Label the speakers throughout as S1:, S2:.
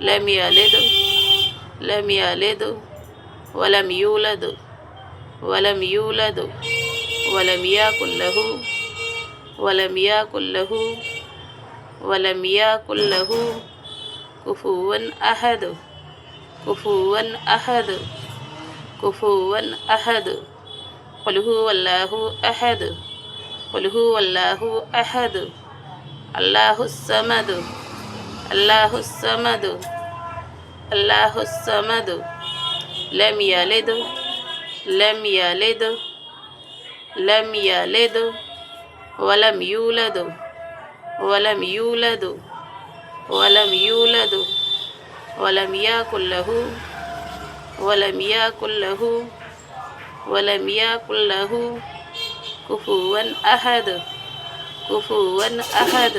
S1: لم يلد لم يلد ولم يولد ولم يولد ولم يكن له ولم يكن له ولم يكن له كفوا أحد كفوا أحد كفوا أحد قل هو الله أحد قل هو الله أحد الله الصمد الله الصمد الله الصمد لم يلد لم يلد لم يلد ولم يولد ولم يولد ولم يولد ولم يكن له ولم يكن له ولم يكن له كفوا أحد كفوا أحد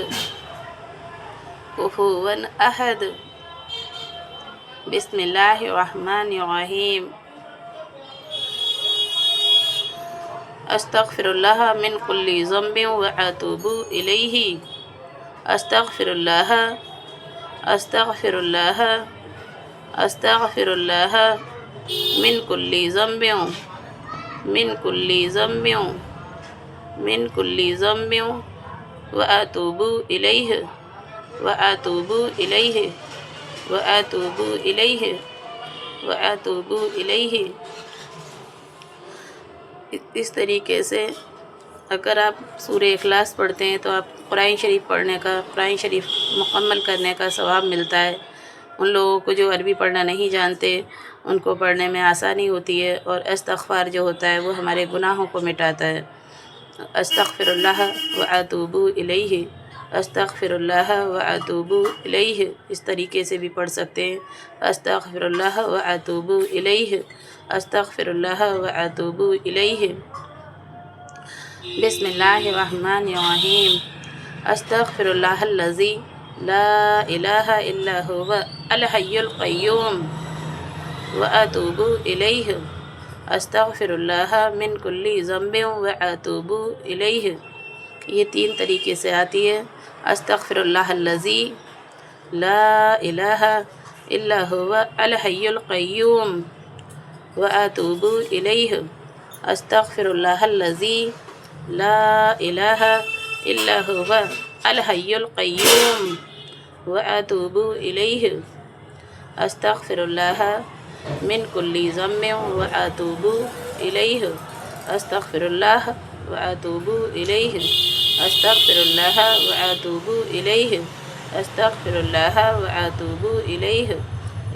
S1: كفوا أحد بسم الله الرحمن الرحيم أستغفر الله من كل ذنب وأتوب إليه أستغفر الله أستغفر الله أستغفر الله من كل ذنب من كل ذنب من كل ذنب وأتوب إليه وأتوب إليه وأتوب إليه وأتوب إليه اس طریقے سے اگر آپ سورہ اخلاص پڑھتے ہیں تو آپ قرآن شریف پڑھنے کا قرآن شریف مکمل کرنے کا ثواب ملتا ہے۔ ان لوگوں کو جو عربی پڑھنا نہیں جانتے ان کو پڑھنے میں آسانی ہوتی ہے، اور استغفار جو ہوتا ہے وہ ہمارے گناہوں کو مٹاتا ہے۔ استغفر اللہ واتوب الیہ استغفر اللہ واتوب الیہ اس طریقے سے بھی پڑھ سکتے ہیں۔ استغفر اللہ واتوب الیہ استغفر اللہ واتوب الیہ۔ بسم اللہ الرحمن الرحیم استغفر اللہ الذی لا الہ الا هو الحی القیوم واتوب الیہ استغفر اللہ من کل ذنب واتوب الیہ۔ یہ تین طریقے سے آتی ہے۔ استغفر اللہ الذی لا الہ الا هو الحی القیوم واتوب الیہ استغفر اللہ الذی لا الہ الا هو الحی القیوم واتوب الیہ استغفر اللہ من کل ذنب واتوب الیہ استغفر اللہ واتوب الیہ استغفر اللہ واتوب الیہ استغفر اللہ واتوب الیہ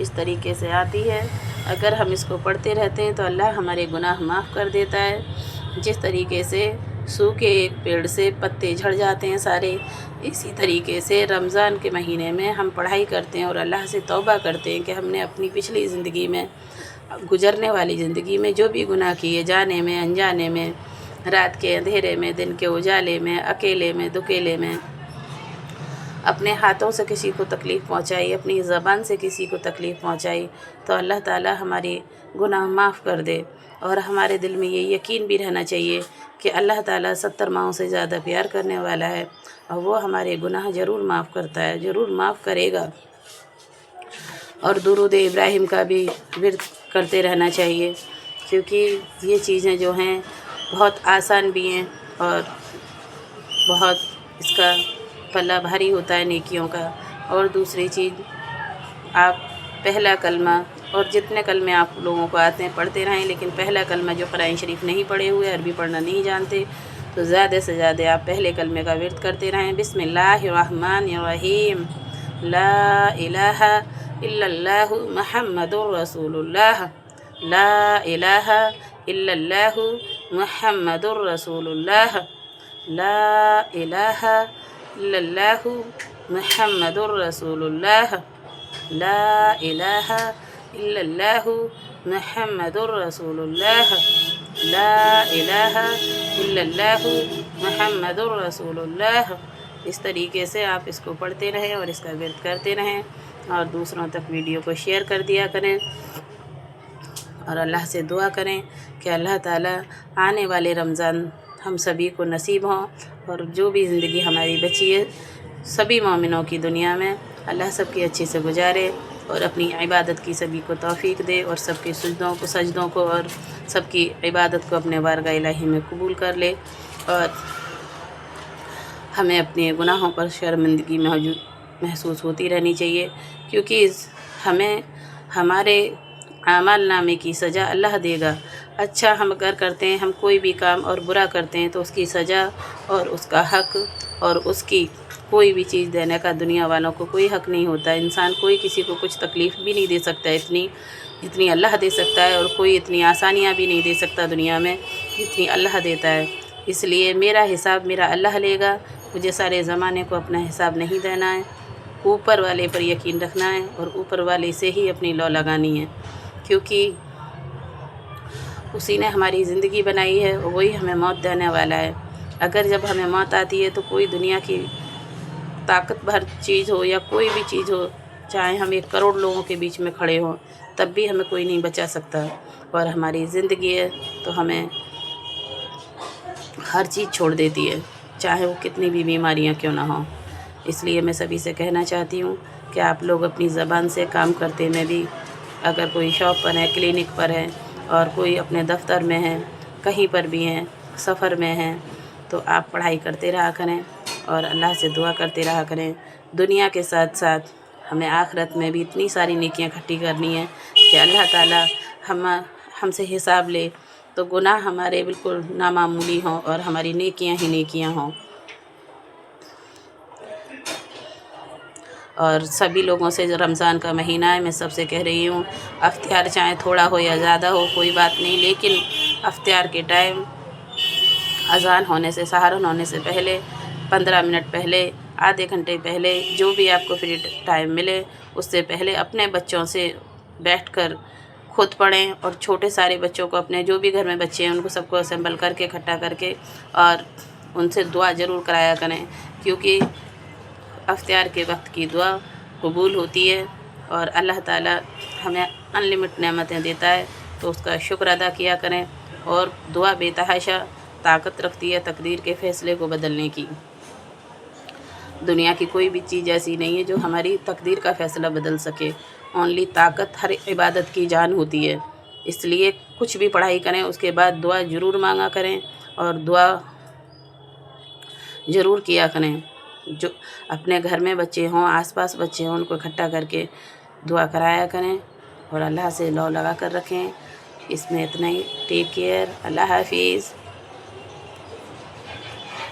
S1: اس طریقے سے آتی ہے۔ اگر ہم اس کو پڑھتے رہتے ہیں تو اللہ ہمارے گناہ معاف کر دیتا ہے۔ جس طریقے سے سوکھے ایک پیڑ سے پتے جھڑ جاتے ہیں سارے، اسی طریقے سے رمضان کے مہینے میں ہم پڑھائی کرتے ہیں اور اللہ سے توبہ کرتے ہیں کہ ہم نے اپنی پچھلی زندگی میں، گزرنے والی زندگی میں جو بھی گناہ کیے، جانے میں انجانے میں، رات کے اندھیرے میں، دن کے اجالے میں، اکیلے میں دکیلے میں، اپنے ہاتھوں سے کسی کو تکلیف پہنچائی، اپنی زبان سے کسی کو تکلیف پہنچائی، تو اللہ تعالی ہماری گناہ معاف کر دے۔ اور ہمارے دل میں یہ یقین بھی رہنا چاہیے کہ اللہ تعالیٰ 70 ماؤں سے زیادہ پیار کرنے والا ہے، اور وہ ہمارے گناہ ضرور معاف کرتا ہے، ضرور معاف کرے گا۔ اور درود ابراہیم کا بھی ورد کرتے رہنا چاہیے، کیونکہ یہ چیزیں جو ہیں بہت آسان بھی ہیں اور بہت اس کا پلہ بھاری ہوتا ہے نیکیوں کا۔ اور دوسری چیز، آپ پہلا کلمہ اور جتنے کلمے آپ لوگوں کو آتے ہیں پڑھتے رہیں، لیکن پہلا کلمہ جو قرآن شریف نہیں پڑھے ہوئے، عربی پڑھنا نہیں جانتے، تو زیادہ سے زیادہ آپ پہلے کلمے کا ورد کرتے رہیں۔ بسم اللہ الرحمن الرحیم لا الہ الا اللہ محمد رسول اللہ لا الہ الا اللہ محمد رسول اللہ لا الہ الا اللہ محمد رسول اللہ لا الہ الا اللہ محمد رسول اللہ لا الہ الا اللہ محمد رسول اللہ۔ اس طریقے سے آپ اس کو پڑھتے رہیں اور اس کا ورد کرتے رہیں، اور دوسروں تک ویڈیو کو شیئر کر دیا کریں، اور اللہ سے دعا کریں کہ اللہ تعالیٰ آنے والے رمضان ہم سبھی کو نصیب ہوں، اور جو بھی زندگی ہماری بچی ہے سبھی مومنوں کی دنیا میں اللہ سب کی اچھی سے گزارے۔ اور اپنی عبادت کی سبھی کو توفیق دے، اور سب کے سجدوں کو اور سب کی عبادت کو اپنے بارگاہ الہی میں قبول کر لے، اور ہمیں اپنے گناہوں پر شرمندگی محسوس ہوتی رہنی چاہیے، کیونکہ ہمیں ہمارے اعمال نامے کی سزا اللہ دے گا۔ اچھا ہم اگر کرتے ہیں، ہم کوئی بھی کام اور برا کرتے ہیں تو اس کی سزا اور اس کا حق اور اس کی کوئی بھی چیز دینے کا دنیا والوں کو کوئی حق نہیں ہوتا۔ انسان کوئی کسی کو کچھ تکلیف بھی نہیں دے سکتا جتنی اللہ دے سکتا ہے، اور کوئی اتنی آسانیاں بھی نہیں دے سکتا دنیا میں جتنی اللہ دیتا ہے۔ اس لیے میرا حساب میرا اللہ لے گا، مجھے سارے زمانے کو اپنا حساب نہیں دینا ہے، اوپر والے پر یقین رکھنا ہے اور اوپر والے سے ہی اپنی لو لگانی ہے، کیونکہ اسی نے ہماری زندگی بنائی ہے اور وہی ہمیں موت دینے والا ہے۔ اگر جب ہمیں موت آتی ہے تو کوئی دنیا کی طاقت بھر چیز ہو یا کوئی بھی چیز ہو، چاہے ہم 1 کروڑ لوگوں کے بیچ میں کھڑے ہوں، تب بھی ہمیں کوئی نہیں بچا سکتا، اور ہماری زندگی ہے تو ہمیں ہر چیز چھوڑ دیتی ہے، چاہے وہ کتنی بھی بیماریاں کیوں نہ ہوں۔ اس لیے میں سبھی سے کہنا چاہتی ہوں کہ آپ لوگ اپنی زبان سے کام کرتے میں بھی، اگر کوئی شاپ پر ہے، کلینک پر ہے، اور کوئی اپنے دفتر میں ہے، کہیں پر بھی ہیں، سفر میں ہیں، تو آپ پڑھائی کرتے رہا کریں اور اللہ سے دعا کرتے رہا کریں۔ دنیا کے ساتھ ساتھ ہمیں آخرت میں بھی اتنی ساری نیکیاں اکٹھی کرنی ہیں کہ اللہ تعالیٰ ہم سے حساب لے تو گناہ ہمارے بالکل نامعمولی ہوں اور ہماری نیکیاں ہی نیکیاں ہوں۔ اور سبھی لوگوں سے، جو رمضان کا مہینہ ہے، میں سب سے کہہ رہی ہوں، افطار چاہے تھوڑا ہو یا زیادہ ہو کوئی بات نہیں، لیکن افطار کے ٹائم اذان ہونے سے، سحرن ہونے سے پہلے 15 منٹ پہلے، آدھے گھنٹے پہلے، جو بھی آپ کو فری ٹائم ملے اس سے پہلے اپنے بچوں سے بیٹھ کر خود پڑھیں، اور چھوٹے سارے بچوں کو، اپنے جو بھی گھر میں بچے ہیں ان کو سب کو اسمبل کر کے، اکٹھا کر کے، اور ان سے دعا ضرور کرایا کریں، کیونکہ افطار کے وقت کی دعا قبول ہوتی ہے، اور اللہ تعالیٰ ہمیں انلمٹ نعمتیں دیتا ہے، تو اس کا شکر ادا کیا کریں، اور دعا بے تحاشا طاقت رکھتی ہے تقدیر کے فیصلے کو بدلنے کی۔ دنیا کی کوئی بھی چیز ایسی نہیں ہے جو ہماری تقدیر کا فیصلہ بدل سکے، اونلی طاقت ہر عبادت کی جان ہوتی ہے۔ اس لیے کچھ بھی پڑھائی کریں اس کے بعد دعا ضرور مانگا کریں، اور دعا ضرور کیا کریں۔ جو اپنے گھر میں بچے ہوں، آس پاس بچے ہوں، ان کو اکٹھا کر کے دعا کرایا کریں، اور اللہ سے لو لگا کر رکھیں۔ اس میں اتنا ہی، ٹیک کیئر، اللہ حافظ۔